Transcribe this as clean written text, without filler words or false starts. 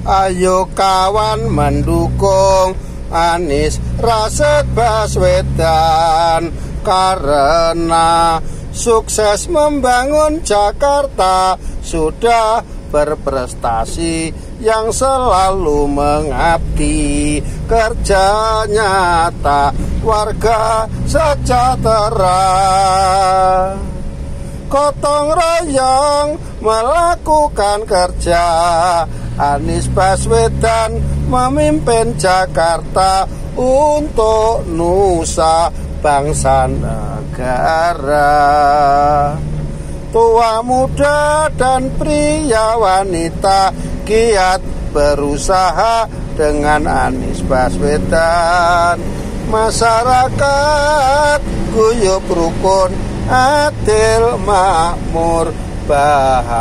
Ayo kawan mendukung Anies Rashid Baswedan, karena sukses membangun Jakarta, sudah berprestasi yang selalu mengabdi, kerja nyata warga sejahtera, gotong royong melakukan kerja. Anies Baswedan memimpin Jakarta untuk nusa bangsa negara. Tua muda dan pria wanita giat berusaha dengan Anies Baswedan. Masyarakat guyup rukun, adil makmur, bahagia.